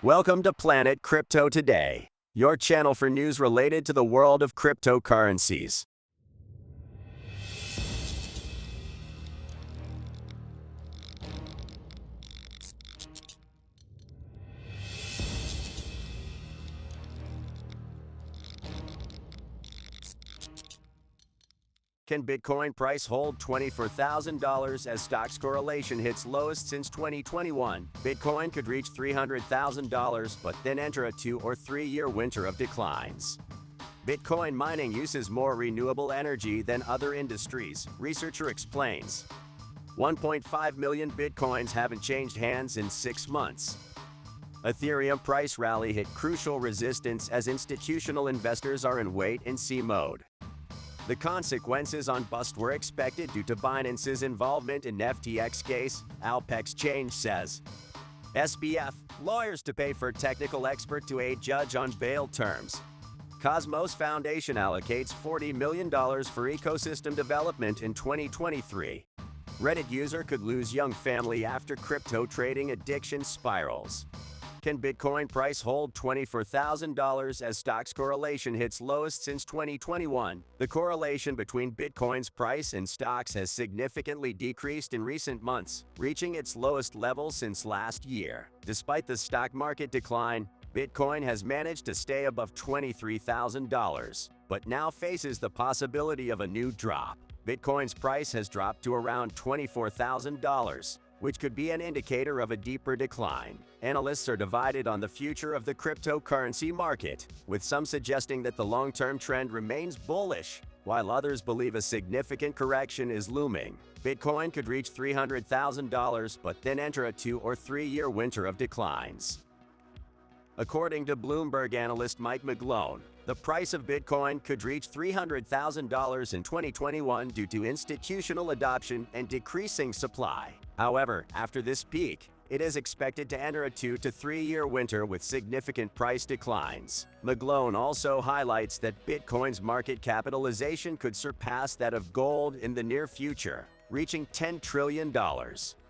Welcome to Planet Crypto Today, your channel for news related to the world of cryptocurrencies. Can Bitcoin price hold $24,000 as stocks correlation hits lowest since 2021? Bitcoin could reach $300,000 but then enter a 2 or 3 year winter of declines. Bitcoin mining uses more renewable energy than other industries, researcher explains. 1.5 million Bitcoins haven't changed hands in 6 months. Ethereum price rally hit crucial resistance as institutional investors are in wait-and-see mode. The consequences on bust were expected due to Binance's involvement in FTX case, altcoins says. SBF, lawyers to pay for technical expert to aid judge on bail terms. Cosmos Foundation allocates $40 million for ecosystem development in 2023. Reddit user could lose young family after crypto trading addiction spirals. Can Bitcoin price hold $24,000 as stocks correlation hits lowest since 2021? The correlation between Bitcoin's price and stocks has significantly decreased in recent months, reaching its lowest level since last year. Despite the stock market decline, Bitcoin has managed to stay above $23,000, but now faces the possibility of a new drop. Bitcoin's price has dropped to around $24,000, which could be an indicator of a deeper decline. Analysts are divided on the future of the cryptocurrency market, with some suggesting that the long-term trend remains bullish, while others believe a significant correction is looming. Bitcoin could reach $300,000 but then enter a 2 or 3 year winter of declines. According to Bloomberg analyst Mike McGlone, the price of Bitcoin could reach $300,000 in 2021 due to institutional adoption and decreasing supply. However, after this peak, it is expected to enter a 2 to 3 year winter with significant price declines. McGlone also highlights that Bitcoin's market capitalization could surpass that of gold in the near future, reaching $10 trillion.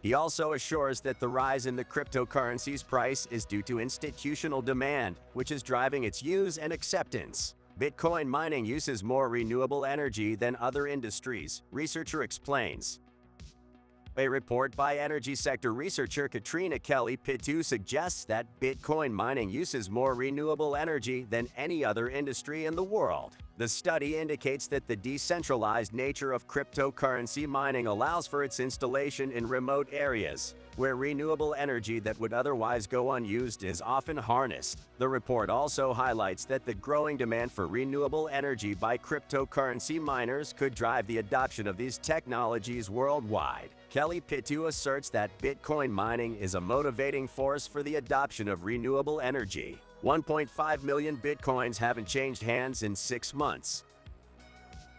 He also assures that the rise in the cryptocurrency's price is due to institutional demand, which is driving its use and acceptance. Bitcoin mining uses more renewable energy than other industries, researcher explains. A report by energy sector researcher Katrina Kelly-Pitu suggests that Bitcoin mining uses more renewable energy than any other industry in the world. The study indicates that the decentralized nature of cryptocurrency mining allows for its installation in remote areas, where renewable energy that would otherwise go unused is often harnessed. The report also highlights that the growing demand for renewable energy by cryptocurrency miners could drive the adoption of these technologies worldwide. Kelly-Pitu asserts that Bitcoin mining is a motivating force for the adoption of renewable energy. 1.5 million Bitcoins haven't changed hands in 6 months.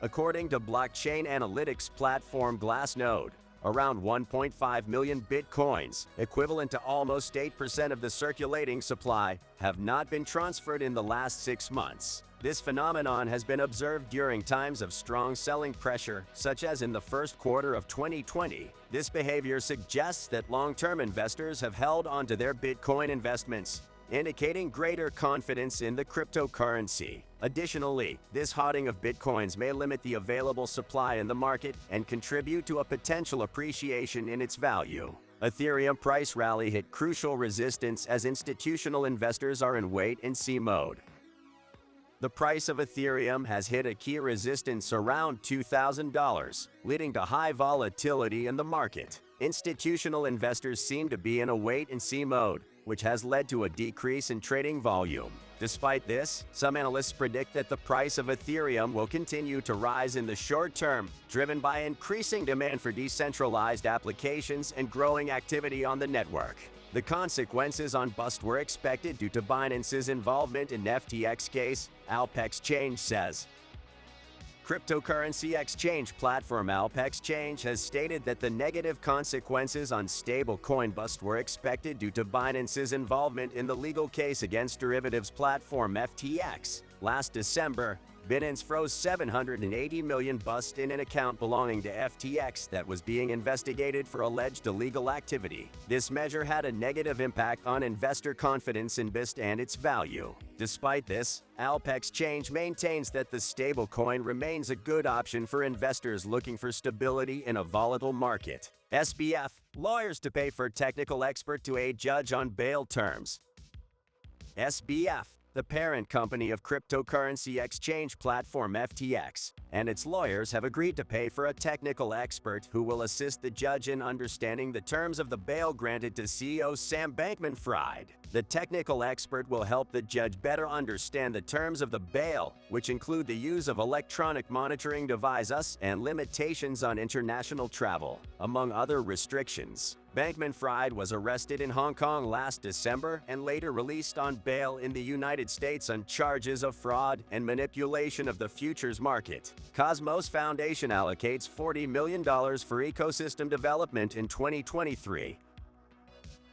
According to blockchain analytics platform Glassnode, around 1.5 million Bitcoins, equivalent to almost 8% of the circulating supply, have not been transferred in the last 6 months. This phenomenon has been observed during times of strong selling pressure, such as in the first quarter of 2020. This behavior suggests that long-term investors have held onto their Bitcoin investments, indicating greater confidence in the cryptocurrency. Additionally, this hoarding of Bitcoins may limit the available supply in the market and contribute to a potential appreciation in its value. Ethereum price rally hit crucial resistance as institutional investors are in wait-and-see mode. The price of Ethereum has hit a key resistance around $2,000, leading to high volatility in the market. Institutional investors seem to be in a wait-and-see mode, which has led to a decrease in trading volume. Despite this, some analysts predict that the price of Ethereum will continue to rise in the short term, driven by increasing demand for decentralized applications and growing activity on the network. The consequences on bust were expected due to Binance's involvement in FTX case, altcoins says. Cryptocurrency exchange platform altcoins has stated that the negative consequences on stablecoin bust were expected due to Binance's involvement in the legal case against derivatives platform FTX. Last December, Binance froze 780 million bust in an account belonging to FTX that was being investigated for alleged illegal activity. This measure had a negative impact on investor confidence in BIST and its value. Despite this, Alpex Change maintains that the stablecoin remains a good option for investors looking for stability in a volatile market. SBF, lawyers to pay for technical expert to aid judge on bail terms. SBF, the parent company of cryptocurrency exchange platform FTX, and its lawyers have agreed to pay for a technical expert who will assist the judge in understanding the terms of the bail granted to CEO Sam Bankman-Fried. The technical expert will help the judge better understand the terms of the bail, which include the use of electronic monitoring devices and limitations on international travel, among other restrictions. Bankman-Fried was arrested in Hong Kong last December and later released on bail in the United States on charges of fraud and manipulation of the futures market. Cosmos Foundation allocates $40 million for ecosystem development in 2023.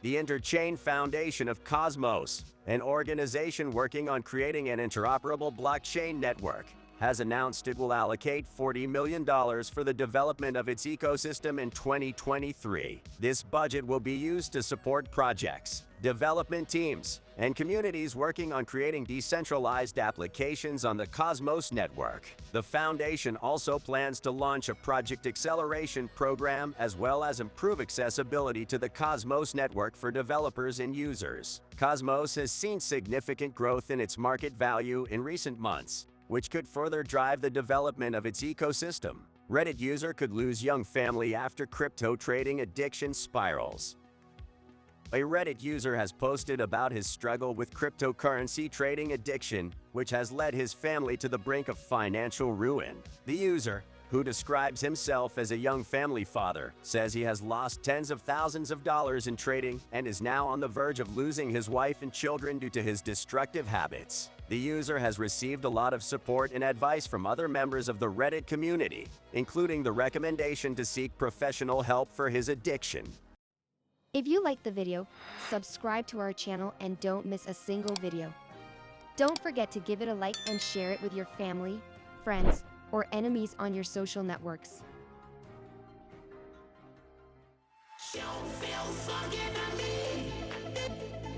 The Interchain Foundation of Cosmos, an organization working on creating an interoperable blockchain network, has announced it will allocate $40 million for the development of its ecosystem in 2023. This budget will be used to support projects, development teams, and communities working on creating decentralized applications on the Cosmos network. The foundation also plans to launch a project acceleration program as well as improve accessibility to the Cosmos network for developers and users. Cosmos has seen significant growth in its market value in recent months, which could further drive the development of its ecosystem. Reddit user could lose young family after crypto trading addiction spirals. A Reddit user has posted about his struggle with cryptocurrency trading addiction, which has led his family to the brink of financial ruin. The user, who describes himself as a young family father, says he has lost tens of thousands of dollars in trading and is now on the verge of losing his wife and children due to his destructive habits. The user has received a lot of support and advice from other members of the Reddit community, including the recommendation to seek professional help for his addiction. If you liked the video, subscribe to our channel and don't miss a single video. Don't forget to give it a like and share it with your family, friends, or enemies on your social networks. Don't feel fucking on me.